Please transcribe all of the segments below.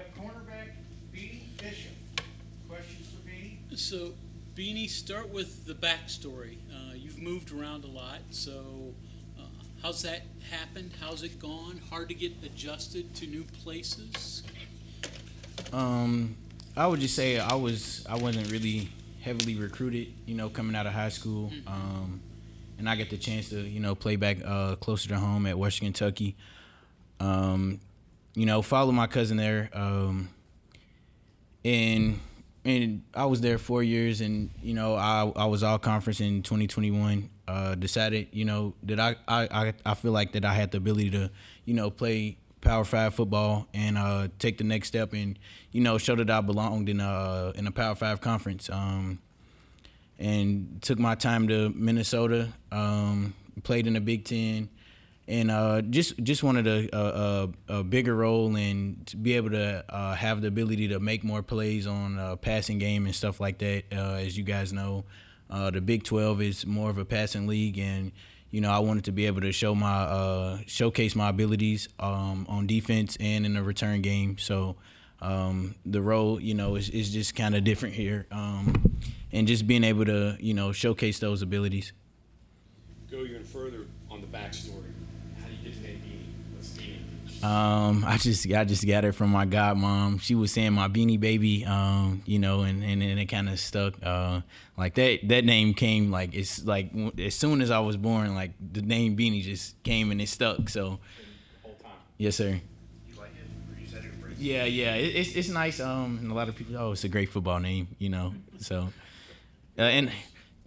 have cornerback Beanie Bishop. Questions for Beanie? So, Beanie, start with the backstory. You've moved around a lot, so how's that happened? How's it gone? Hard to get adjusted to new places? I would just say I wasn't really heavily recruited, coming out of high school. And I get the chance to, play back closer to home at Western Kentucky. Follow my cousin there. And I was there 4 years, and I was all conference in 2021. Decided that I feel like that I had the ability to play Power 5 football and take the next step and show that I belonged in a Power 5 conference. And took my time to Minnesota, played in the Big Ten, and just wanted a bigger role and to be able to have the ability to make more plays on passing game and stuff like that. As you guys know, the Big 12 is more of a passing league, and I wanted to be able to showcase my abilities on defense and in the return game. So the role, is just kind of different here, and just being able to showcase those abilities. Go even further on the backstory. How do you get to name Beanie? What's Beanie? I just got it from my godmom. She was saying my Beanie Baby, and it kind of stuck. Like that name came like it's like as soon as I was born, like the name Beanie just came and it stuck. So, The whole time. yes, sir. You like it? Or you said it embrace it? Yeah, it's nice. And a lot of people, it's a great football name, So, and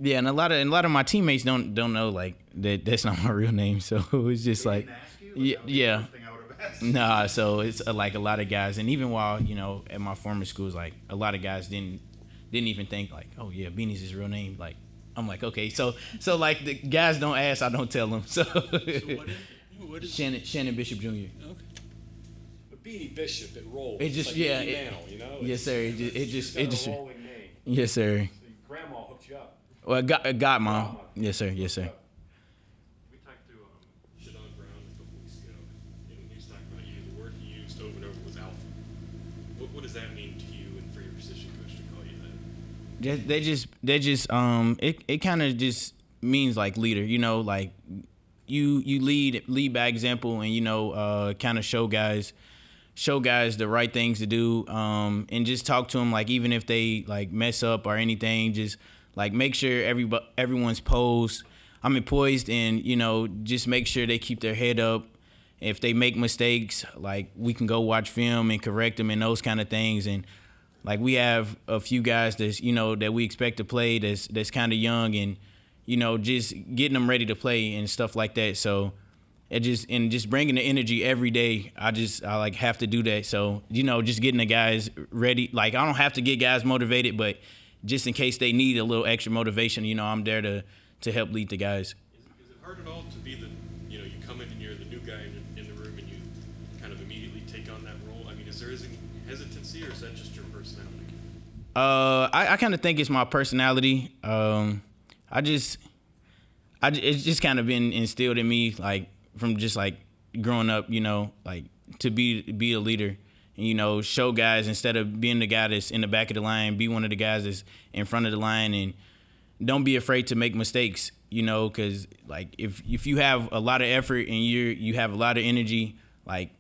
a lot of my teammates don't know like that. That's not my real name. So it's just like, yeah. Nah, so it's like a lot of guys, and even while at my former schools, like a lot of guys didn't even think like, oh yeah, Beanie's his real name. Like I'm like, okay, so like the guys don't ask, I don't tell them. So, What is Shannon Bishop Jr. Okay. But Beanie Bishop, it rolls. It just like Beanie Mantle, yes sir. It just a rolling name. yes sir. So your grandma hooked you up. Well, God, mom. Yes sir. Yes sir. We talked to Shadon Brown a couple weeks ago, and he was talking about you. The word he used over and over was alpha. What does that mean to you and for your position coach to call you that? They just it kind of just means like leader, like you lead by example, and kind of show guys the right things to do, and just talk to them, like even if they like mess up or anything, just like make sure everyone's poised, and just make sure they keep their head up. If they make mistakes, like we can go watch film and correct them and those kind of things. And like we have a few guys that's that we expect to play that's kind of young, and just getting them ready to play and stuff like that. So just bringing the energy every day. I like have to do that. So just getting the guys ready. Like I don't have to get guys motivated, but just in case they need a little extra motivation, I'm there to help lead the guys. Is it hard at all to be you come in and you're the new guy in the room and you kind of immediately take on that role? I mean, is there any hesitancy or is that just your personality? I kind of think it's my personality. It's just kind of been instilled in me, like from just like growing up, like to be a leader. And, show guys instead of being the guy that's in the back of the line, be one of the guys that's in front of the line, and don't be afraid to make mistakes, because like if you have a lot of effort and you have a lot of energy, like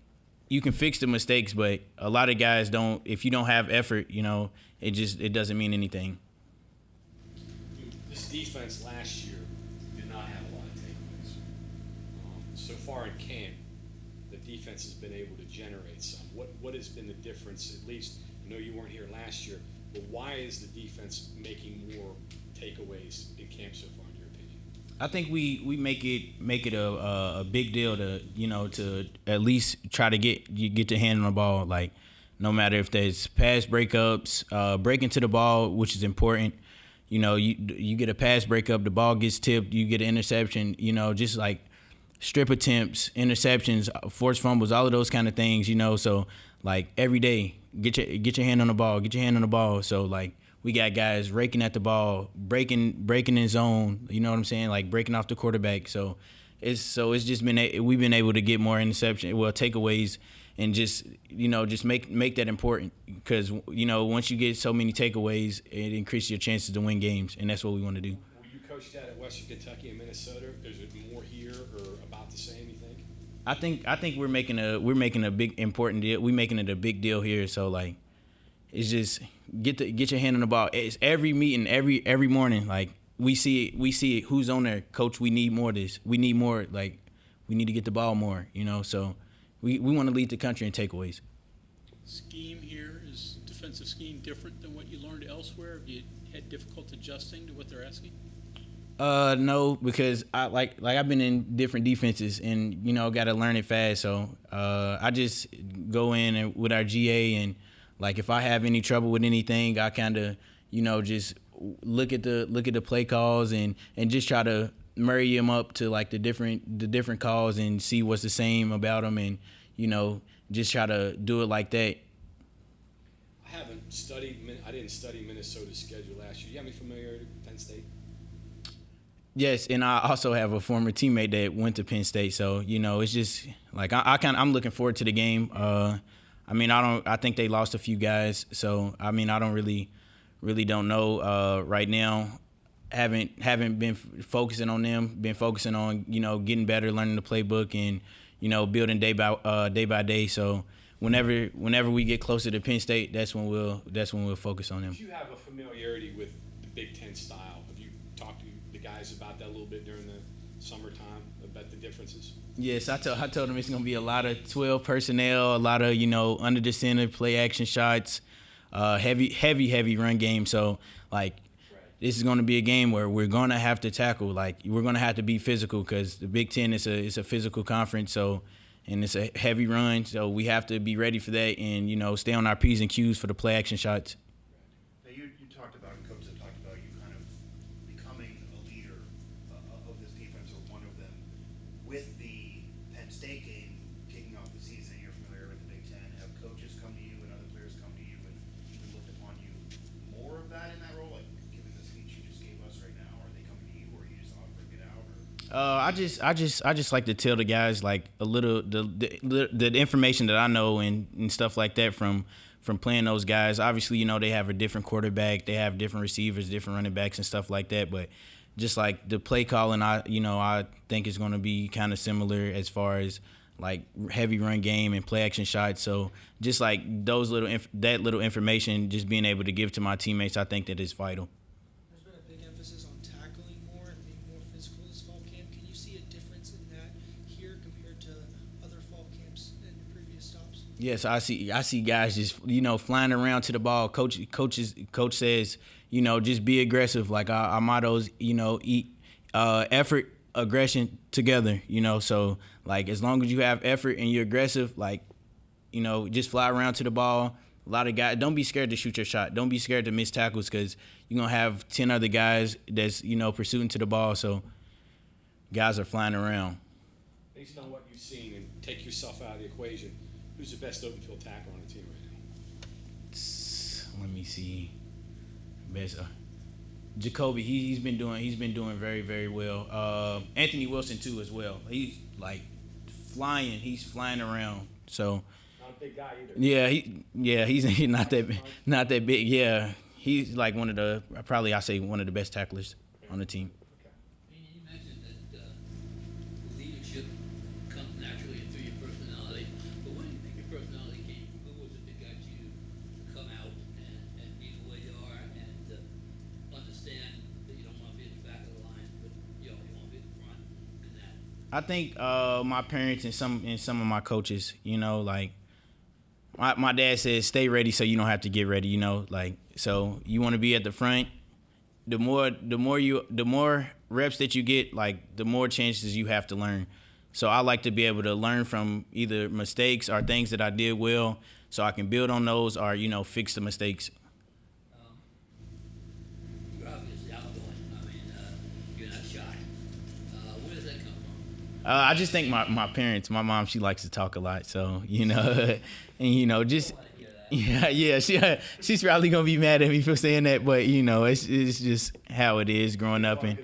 you can fix the mistakes, but a lot of guys don't. If you don't have effort, it doesn't mean anything. This defense last year did not have a lot of takeaways. So far in camp, the defense has been able to generate some. What has been the difference? At least I know you weren't here last year, but why is the defense making more takeaways in camp so far, in your opinion? I think we make it a big deal to to at least try to get your hand on the ball, like no matter if there's pass breakups, breaking to the ball, which is important. You get a pass breakup, the ball gets tipped, you get an interception. Just like strip attempts, interceptions, forced fumbles, all of those kind of things. So like every day, get your hand on the ball. So like we got guys raking at the ball, breaking in zone. You know what I'm saying? Like breaking off the quarterback. So it's just been we've been able to get more takeaways, and just make that important, because once you get so many takeaways, it increases your chances to win games, and that's what we want to do. Will you coach that at Western Kentucky and Minnesota? Is it more here or about the same, you think? I think we're making a big important deal. We're making it a big deal here. So like, it's just get your hand on the ball. It's every meeting, every morning. Like we see who's on there. Coach, we need more of this. We need more. Like we need to get the ball more. So we want to lead the country in takeaways. Scheme here, is defensive scheme different than what you learned elsewhere? Have you had difficulty adjusting to what they're asking? No, because I've been in different defenses and got to learn it fast. So I just go in and with our GA, and like if I have any trouble with anything, I kind of just look at the play calls and just try to marry them up to like the different calls and see what's the same about them, and just try to do it like that. I didn't study Minnesota's schedule last year. Do you have any familiarity with Penn State? Yes, and I also have a former teammate that went to Penn State, so it's just like I'm looking forward to the game. I think they lost a few guys, so I don't really don't know right now. Haven't been focusing on them. Been focusing on getting better, learning the playbook, and building day by day. So whenever we get closer to Penn State, that's when we'll focus on them. Do you have a familiarity with the Big Ten style? Have you talked to the guys about that a little bit during the summertime, about the differences? Yes, I told them it's going to be a lot of 12 personnel, a lot of under the center play action shots, heavy run game. So like this is going to be a game where we're going to have to tackle. Like we're going to have to be physical, because the Big Ten is a physical conference. So. And it's a heavy run, so we have to be ready for that and, stay on our P's and Q's for the play action shots. Now you talked about, and coaches have talked about you kind of becoming a leader of this defense, or one of them. With the Penn State game kicking off the season, you're familiar with the Big Ten. Have coaches come to you and other players come to you and even looked upon you more of that in that role? Like, given the speech you just gave us right now, are they coming to you, or are you just offering it out? I just like to tell the guys like a little the information that I know and stuff like that from playing those guys. Obviously, they have a different quarterback, they have different receivers, different running backs and stuff like that. But just like the play calling, I think is going to be kind of similar as far as like heavy run game and play action shots. So just like those that little information, just being able to give to my teammates, I think that is vital. There's been a big emphasis on tackling more and being more physical this fall camp. Can you see a difference in that here compared to other fall camps and previous stops? Yes, I see guys just flying around to the ball. Coach says just be aggressive. Like our motto is effort, aggression together. So like as long as you have effort and you're aggressive, like just fly around to the ball. A lot of guys, don't be scared to shoot your shot. Don't be scared to miss tackles, because you're going to have 10 other guys that's, pursuing to the ball. So guys are flying around. Based on what you've seen, and take yourself out of the equation, who's the best open field tackler on the team right now? Let me see. Best Jacoby, he's been doing very, very well. Anthony Wilson too as well. He's like flying. He's flying around. So Not a big guy either. He's not that big. Yeah, he's like one of the best tacklers on the team. You mentioned that leadership comes naturally through your personality, but where do you think your personality came from? Who was it that got you to come out and be the way you are, and understand that you don't want to be at the back of the line, but you want to be at the front, and that? I think my parents and some of my coaches, like my dad says, stay ready so you don't have to get ready. Like so you want to be at the front. The more reps that you get, like the more chances you have to learn. So I like to be able to learn from either mistakes or things that I did well, so I can build on those or fix the mistakes. You're obviously outgoing. I mean, you're not shy. Where does that come from? I just think my parents, my mom, she likes to talk a lot. So and just. Yeah, she's probably gonna be mad at me for saying that, but it's just how it is growing up. And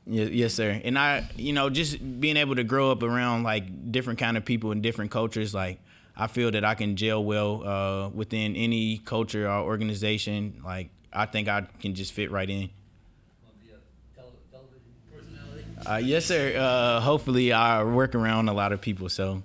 yes, sir. And I, just being able to grow up around like different kind of people and different cultures, like I feel that I can gel well within any culture or organization. Like, I think I can just fit right in. Want to be a television personality? Yes, sir. Hopefully, I work around a lot of people, so. You know,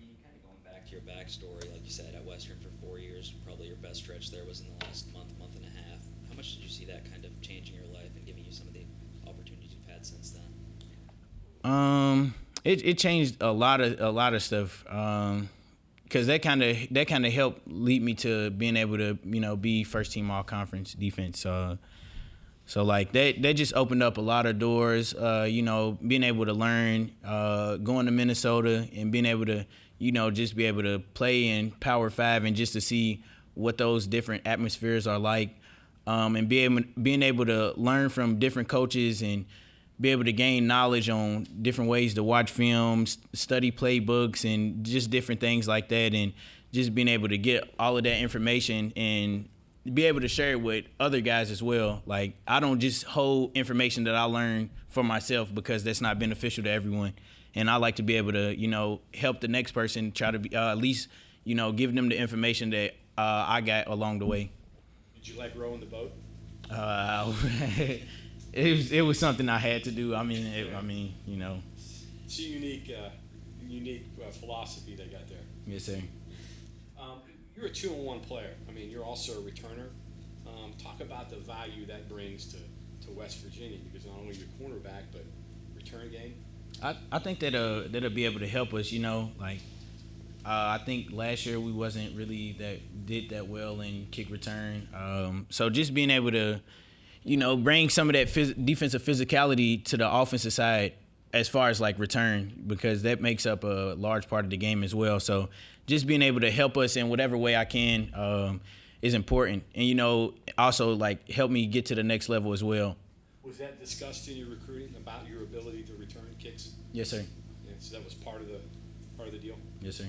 Beanie, kind of going back to your backstory, like you said, at Western for 4 years, probably your best stretch there was in the last month and a half. How much did you see that kind of changing your life and giving you some of the opportunities you've had since then? It changed a lot of stuff. Because that kind of helped lead me to being able to, be first team all conference defense. So like that just opened up a lot of doors. Being able to learn, going to Minnesota and being able to, just be able to play in Power 5 and just to see what those different atmospheres are like, and being able to learn from different coaches and be able to gain knowledge on different ways to watch films, study playbooks, and just different things like that, and just being able to get all of that information and be able to share it with other guys as well. Like, I don't just hold information that I learn for myself because that's not beneficial to everyone. And I like to be able to, help the next person try to be, at least, give them the information that I got along the way. Did you like rowing the boat? It was something I had to do. I mean. It's a unique philosophy they got there. Yes, sir. You're a 2-on-1 player. I mean, you're also a returner. Talk about the value that brings to West Virginia, because not only your cornerback, but return game. I think that'll be able to help us. I think last year we wasn't really did that well in kick return. So just being able to, bring some of that defensive physicality to the offensive side as far as like return, because that makes up a large part of the game as well. So just being able to help us in whatever way I can is important. And, also like help me get to the next level as well. Was that discussed in your recruiting about your ability to return kicks? Yes, sir. Yeah, so that was part of the deal? Yes, sir.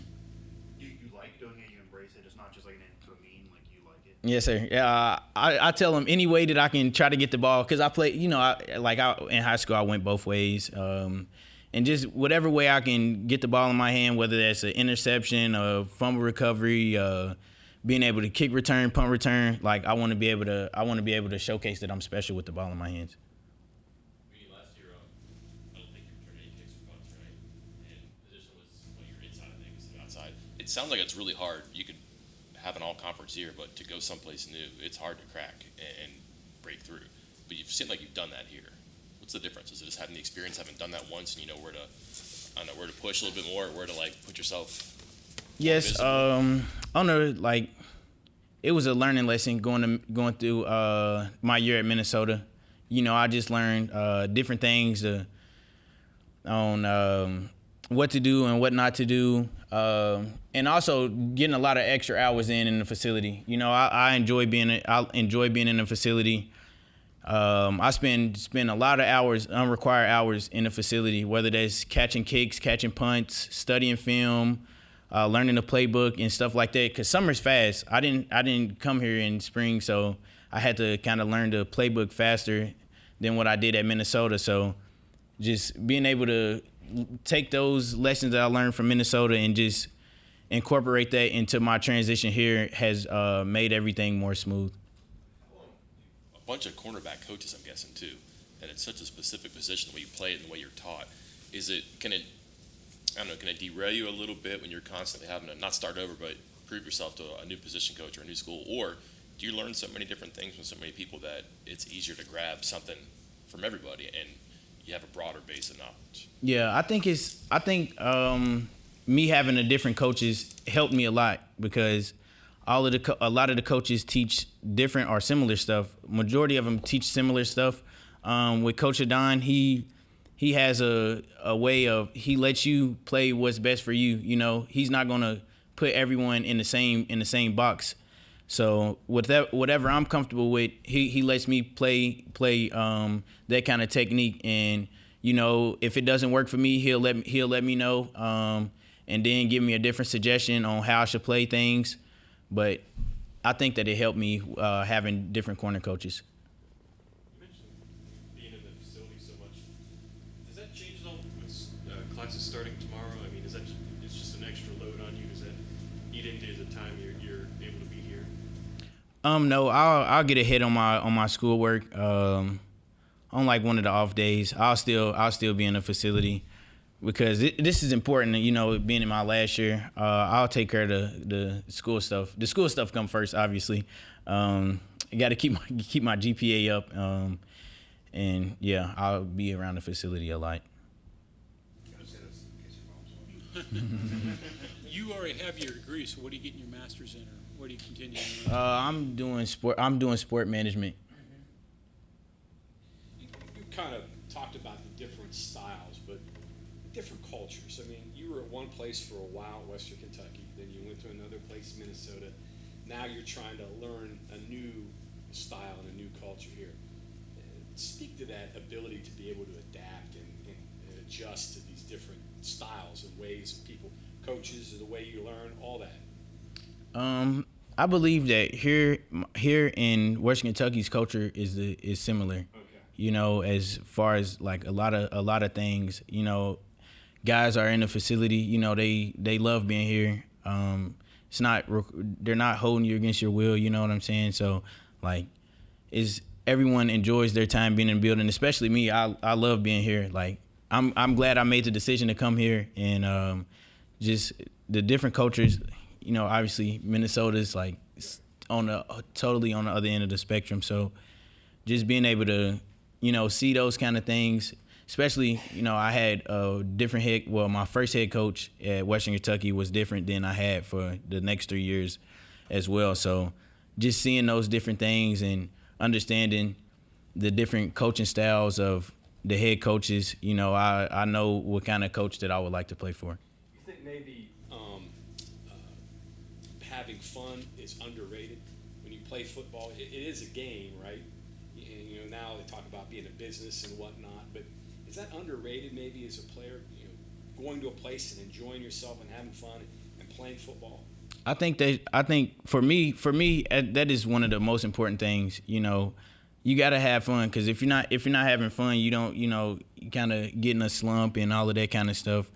You like doing it, you embrace it. It's not just like an end to a mean, like you like it. Yes, sir. Yeah, I tell them any way that I can try to get the ball, because I play, in high school I went both ways, and just whatever way I can get the ball in my hand, whether that's an interception, a fumble recovery, being able to kick return, punt return, like I want to be able to showcase that I'm special with the ball in my hands. Last year, I don't think you returned any kicks or punts, right? And position was your inside of things and outside. It sounds like it's really hard. You could have an all-conference year, but to go someplace new, it's hard to crack and break through. But you've seemed like you've done that here. What's the difference? Is it just having the experience, having done that once, and you know where to push a little bit more, where to put yourself? Yes, it was a learning lesson going through my year at Minnesota. I just learned different things on what to do and what not to do, and also getting a lot of extra hours in the facility. I enjoy being in the facility. I spend a lot of hours, unrequired hours, in the facility, whether that's catching kicks, catching punts, studying film, learning the playbook and stuff like that. Because summer's fast. I didn't come here in spring, so I had to kind of learn the playbook faster than what I did at Minnesota. So just being able to take those lessons that I learned from Minnesota and just incorporate that into my transition here has made everything more smooth. A bunch of cornerback coaches, I'm guessing, too, and it's such a specific position, the way you play it and the way you're taught. Can it derail you a little bit when you're constantly having to not start over, but prove yourself to a new position coach or a new school? Or do you learn so many different things from so many people that it's easier to grab something from everybody and you have a broader base of knowledge? Yeah, I think me having the different coaches helped me a lot, because a lot of the coaches teach different or similar stuff. Majority of them teach similar stuff. With Coach Adon, he has a way of, he lets you play what's best for you. He's not gonna put everyone in the same box. So whatever I'm comfortable with, he lets me play that kind of technique. And if it doesn't work for me, he'll let me know, and then give me a different suggestion on how I should play things. But I think that it helped me having different corner coaches. You mentioned being in the facility so much. Does that change at all with classes starting tomorrow? I mean, it's just an extra load on you? Does that No, I'll get ahead on my schoolwork. On like one of the off days, I'll still be in the facility because this is important. You know, being in my last year, I'll take care of the school stuff. The school stuff come first, obviously. I got to keep my GPA up, and yeah, I'll be around the facility a lot. You already have your degree, so what are you getting your master's in, or what are you continuing? I'm doing sport management. You kind of talked about the different styles, but different cultures. I mean, you were at one place for a while, Western Kentucky, then you went to another place, Minnesota. Now you're trying to learn a new style and a new culture here. Speak to that ability to be able to adapt and adjust to these different styles and ways of people, coaches, the way you learn, all that. I believe that here in Western Kentucky's culture is similar. Okay. You know, as far as like a lot of things, you know, guys are in the facility, you know, they love being here. They're not holding you against your will, you know what I'm saying? So like everyone enjoys their time being in the building, especially me. I love being here. Like I'm glad I made the decision to come here, and just the different cultures, you know, obviously Minnesota's like totally on the other end of the spectrum. So just being able to, you know, see those kind of things, especially, you know, I had a different my first head coach at Western Kentucky was different than I had for the next 3 years as well. So just seeing those different things and understanding the different coaching styles of the head coaches, you know, I know what kind of coach that I would like to play for. You think maybe having fun is underrated? When you play football, it is a game, right? You know, now they talk about being a business and whatnot, but is that underrated maybe as a player, you know, going to a place and enjoying yourself and having fun and playing football? I think for me, that is one of the most important things. You know, you got to have fun, because if you're not having fun, you don't, you know, you kind of get in a slump and all of that kind of stuff.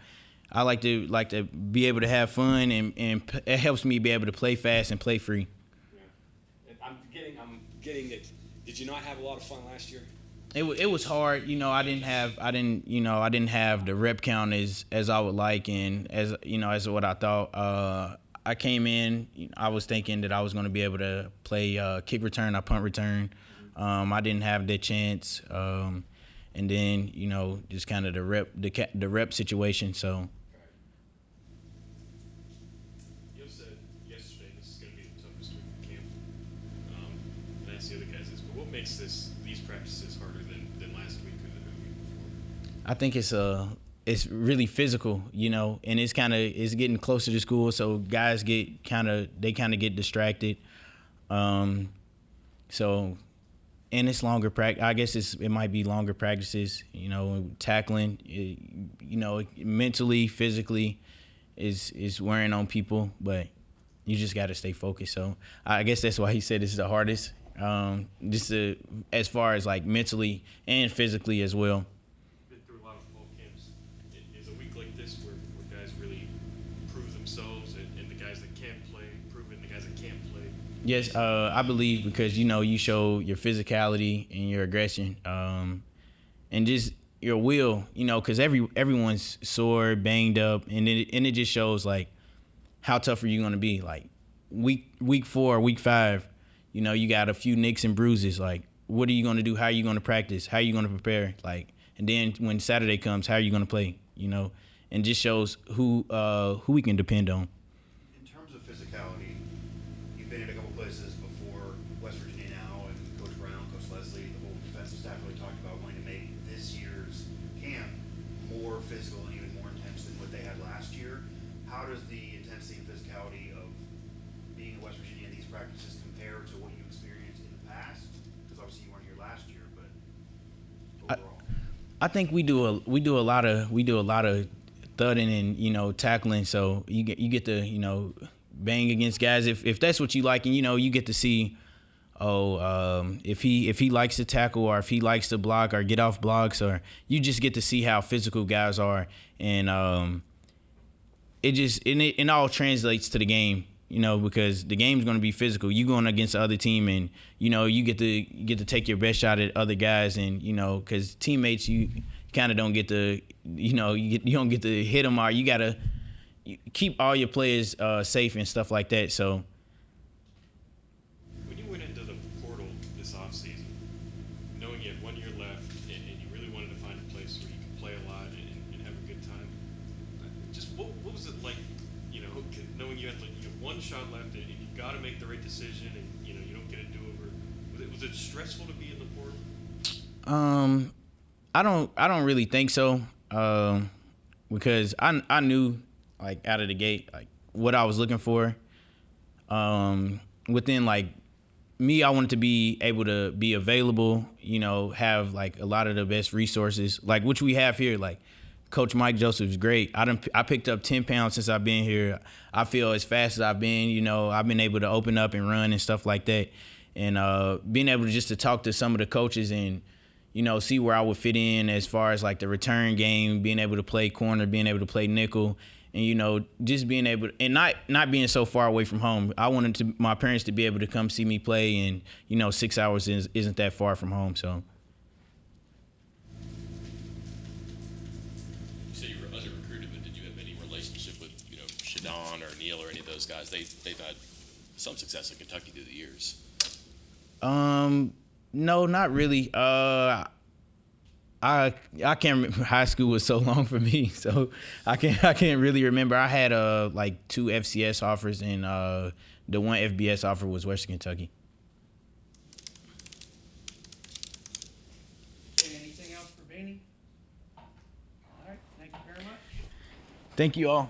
I like to be able to have fun, and it helps me be able to play fast and play free. Yeah. I'm getting it. Did you not have a lot of fun last year? It was hard, you know. I didn't have the rep count as I would like, and as what I thought. I came in, I was thinking that I was going to be able to play kick return or punt return. I didn't have that chance, and then, you know, just kind of the rep situation. So. You said yesterday this is going to be the toughest week of camp. And I asked the other guys this, but what makes these practices harder than last week or the week before? I think it's really physical, you know, and it's getting closer to school, so guys get distracted. So, and it's longer practice. I guess it might be longer practices, you know, tackling, you know, mentally, physically is wearing on people, but you just got to stay focused. So I guess that's why he said it's the hardest, just as far as like mentally and physically as well. Been through a lot of fall camps. Is a week like this where guys really prove themselves, and the guys that can play prove it, and the guys that can't play? Yes, I believe, because, you know, you show your physicality and your aggression, and just your will, you know, because everyone's sore, banged up, and it just shows like how tough are you going to be. Like week 4, week 5, you know, you got a few nicks and bruises. Like, what are you going to do? How are you going to practice? How are you going to prepare? Like, and then when Saturday comes, how are you going to play? You know, and just shows who we can depend on. In terms of physicality, you've been in a couple places before West Virginia now, and Coach Brown, Coach Leslie, the whole defensive staff really talked about wanting to make this year's camp more physical and even more intense than what they had last year. How does the intensity and physicality of being in West Virginia in these practices compare to what you experienced in the past? Because obviously you weren't here last year, but overall. I think we do a lot of thudding and, you know, tackling. So you get to, you know, bang against guys if that's what you like, and, you know, you get to see if he likes to tackle, or if he likes to block or get off blocks, or you just get to see how physical guys are, and it all translates to the game. you know, because the game's going to be physical. You going against the other team, and you know you get to take your best shot at other guys, and you know, because teammates you kind of don't get to, you know, you don't get to hit them, or you got to keep all your players safe and stuff like that. So. When you went into the portal this offseason, knowing you had 1 year left and you really wanted to find a place where you could play a lot and have a good time, just what was it like, you know, knowing you had one shot left and you got to make the right decision and, you know, you don't get a do-over. Was it stressful to be in the portal? I don't really think so, because I knew, like, out of the gate, like, what I was looking for. Within, like, me, I wanted to be able to be available, you know, have, like, a lot of the best resources, like, which we have here. Like, Coach Mike Joseph is great. I picked up 10 pounds since I've been here. I feel as fast as I've been, you know, I've been able to open up and run and stuff like that. And being able to talk to some of the coaches and, you know, see where I would fit in as far as, like, the return game, being able to play corner, being able to play nickel, and, you know, just being able – and not being so far away from home. I wanted my parents to be able to come see me play, and, you know, 6 hours isn't that far from home, so. You say you were under-recruited, but did you have any relationship with, you know, Shadon or Neal or any of those guys? They've had some success in Kentucky through the years. No, not really. I can't remember. High school was so long for me, so I can't really remember. I had like 2 FCS offers, and the one FBS offer was Western Kentucky. Anything else for Beanie? All right, thank you very much. Thank you all.